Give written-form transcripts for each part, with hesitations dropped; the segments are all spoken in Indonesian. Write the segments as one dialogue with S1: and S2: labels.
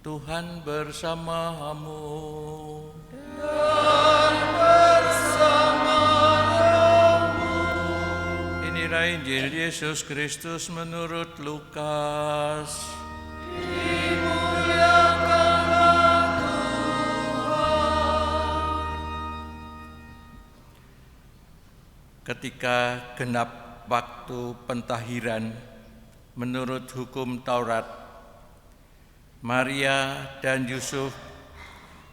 S1: Tuhan bersamamu.
S2: Dan bersama rohmu.
S1: Inilah Injil Yesus Kristus menurut Lukas.
S2: Dimuliakanlah Tuhan.
S1: Ketika genap waktu pentahiran menurut hukum Taurat, Maria dan Yusuf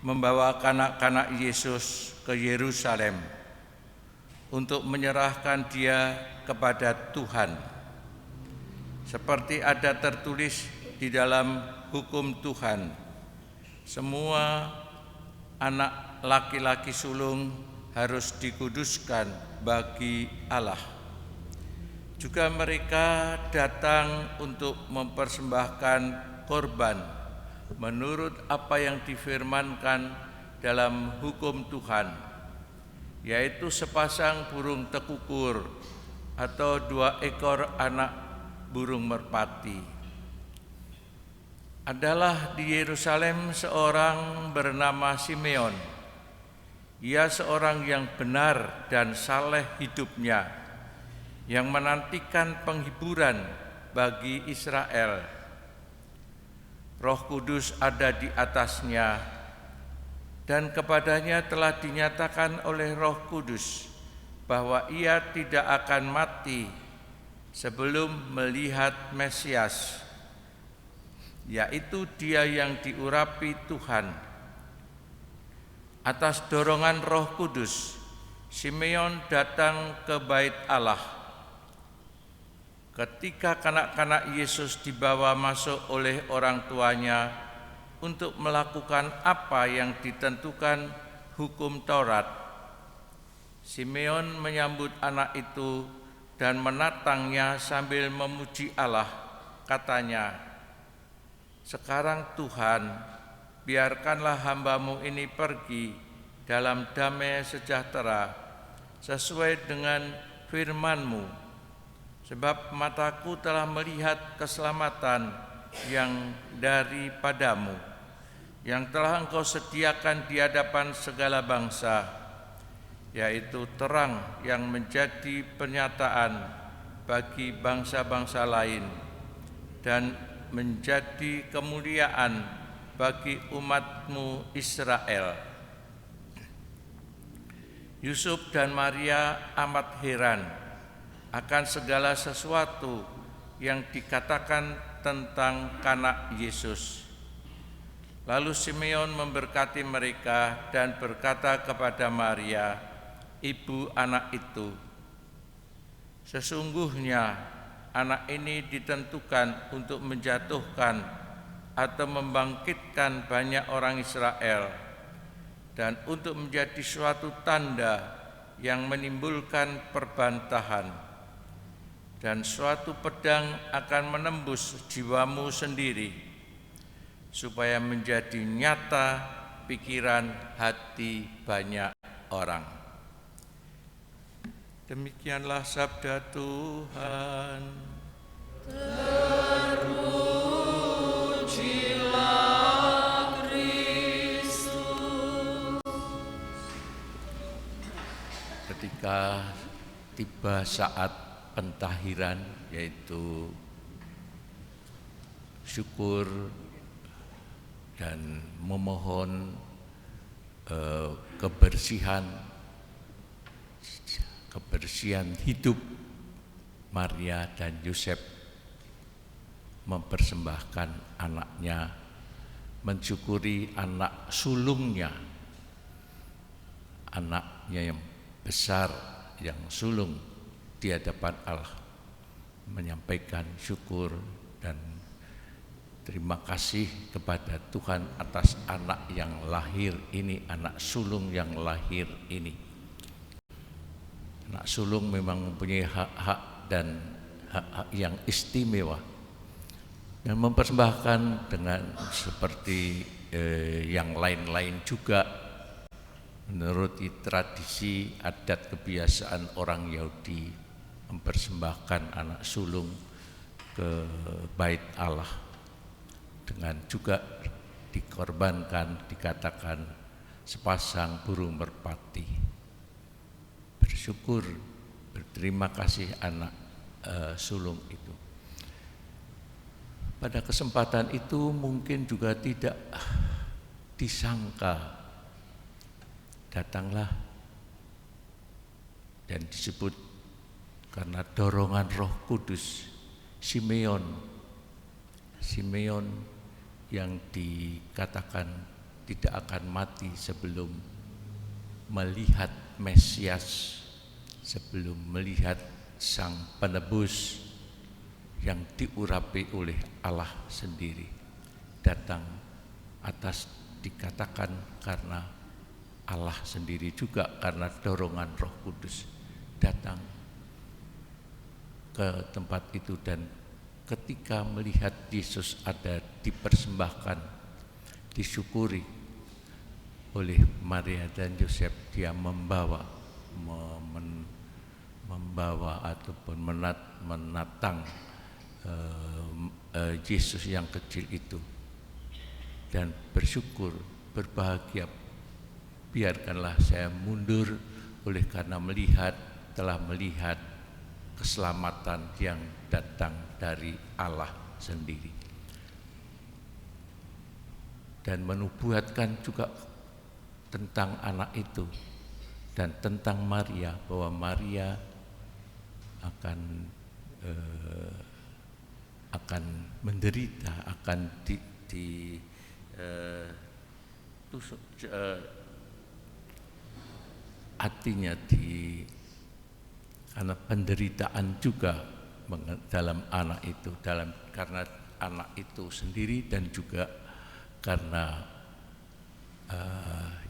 S1: membawa kanak-kanak Yesus ke Yerusalem untuk menyerahkan dia kepada Tuhan. Seperti ada tertulis di dalam hukum Tuhan, semua anak laki-laki sulung harus dikuduskan bagi Allah. Juga mereka datang untuk mempersembahkan korban menurut apa yang difirmankan dalam hukum Tuhan, yaitu sepasang burung tekukur atau 2 ekor anak burung merpati. Adalah di Yerusalem seorang bernama Simeon. Ia seorang yang benar dan saleh hidupnya, yang menantikan penghiburan bagi Israel. Roh Kudus ada di atasnya, dan kepadanya telah dinyatakan oleh Roh Kudus bahwa ia tidak akan mati sebelum melihat Mesias, yaitu Dia yang diurapi Tuhan. Atas dorongan Roh Kudus, Simeon datang ke Bait Allah. Ketika kanak-kanak Yesus dibawa masuk oleh orang tuanya untuk melakukan apa yang ditentukan hukum Taurat, Simeon menyambut anak itu dan menatangnya sambil memuji Allah. Katanya, "Sekarang Tuhan, biarkanlah hamba-Mu ini pergi dalam damai sejahtera sesuai dengan firman-Mu, sebab mataku telah melihat keselamatan yang daripadamu, yang telah Engkau sediakan di hadapan segala bangsa, yaitu terang yang menjadi pernyataan bagi bangsa-bangsa lain dan menjadi kemuliaan bagi umat-Mu Israel." Yusuf dan Maria amat heran akan segala sesuatu yang dikatakan tentang kanak Yesus. Lalu Simeon memberkati mereka dan berkata kepada Maria, ibu anak itu, "Sesungguhnya anak ini ditentukan untuk menjatuhkan atau membangkitkan banyak orang Israel, dan untuk menjadi suatu tanda yang menimbulkan perbantahan, dan suatu pedang akan menembus jiwamu sendiri, supaya menjadi nyata pikiran hati banyak orang." Demikianlah sabda Tuhan.
S2: Terpujilah Kristus.
S1: Ketika tiba saat pentahiran, yaitu syukur dan memohon kebersihan hidup, Maria dan Yosef mempersembahkan anaknya, mensyukuri anak sulungnya, anaknya yang besar, yang sulung di hadapan Allah, menyampaikan syukur dan terima kasih kepada Tuhan atas anak yang lahir ini, anak sulung yang lahir ini. Anak sulung memang mempunyai hak-hak dan hak-hak yang istimewa, dan mempersembahkan dengan seperti yang lain-lain juga menurut tradisi adat kebiasaan orang Yahudi, mempersembahkan anak sulung ke Bait Allah dengan juga dikorbankan, dikatakan sepasang burung merpati. Bersyukur, berterima kasih anak sulung itu. Pada kesempatan itu mungkin juga tidak disangka, datanglah dan disebut karena dorongan Roh Kudus, Simeon yang dikatakan tidak akan mati sebelum melihat Mesias, sebelum melihat Sang Penebus yang diurapi oleh Allah sendiri, datang atas dikatakan karena Allah sendiri juga, karena dorongan Roh Kudus datang ke tempat itu. Dan ketika melihat Yesus ada dipersembahkan, disyukuri oleh Maria dan Yosef, dia membawa ataupun menatang Yesus yang kecil itu dan bersyukur, berbahagia. Biarkanlah saya mundur oleh karena telah melihat keselamatan yang datang dari Allah sendiri. Dan menubuatkan juga tentang anak itu dan tentang Maria, bahwa Maria akan menderita, akan tusuk artinya karena penderitaan juga dalam anak itu, karena anak itu sendiri, dan juga karena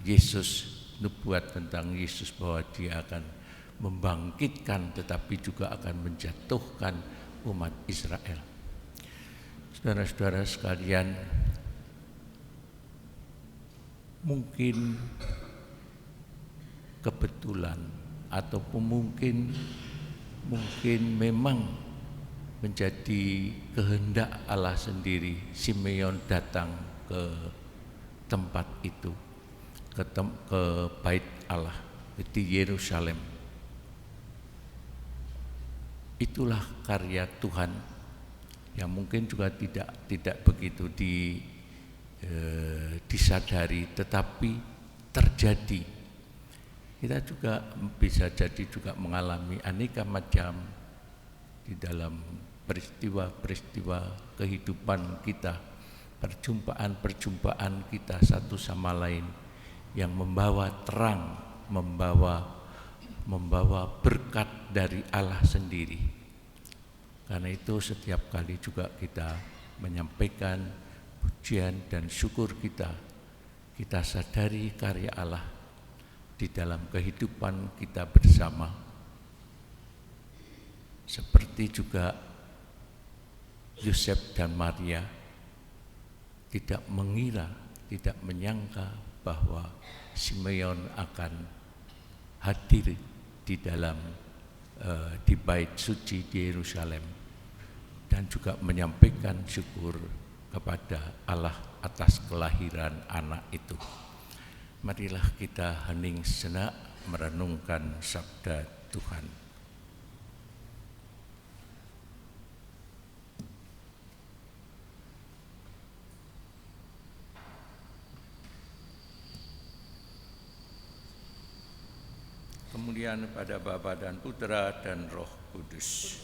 S1: Yesus, nubuat tentang Yesus bahwa dia akan membangkitkan tetapi juga akan menjatuhkan umat Israel. Saudara-saudara sekalian, mungkin kebetulan ataupun mungkin memang menjadi kehendak Allah sendiri, Simeon datang ke tempat itu, ke Bait Allah di Yerusalem. Itulah karya Tuhan yang mungkin juga tidak begitu disadari, tetapi terjadi. Kita juga bisa jadi juga mengalami aneka macam di dalam peristiwa-peristiwa kehidupan kita, perjumpaan kita satu sama lain yang membawa terang, membawa berkat dari Allah sendiri. Karena itu setiap kali juga kita menyampaikan pujian dan syukur kita sadari karya Allah di dalam kehidupan kita bersama. Seperti juga Yosef dan Maria tidak mengira, tidak menyangka bahwa Simeon akan hadir di dalam di Bait Suci di Yerusalem, dan juga menyampaikan syukur kepada Allah atas kelahiran anak itu. Marilah kita hening sejenak merenungkan sabda Tuhan. Kemuliaan pada Bapa dan Putra dan Roh Kudus.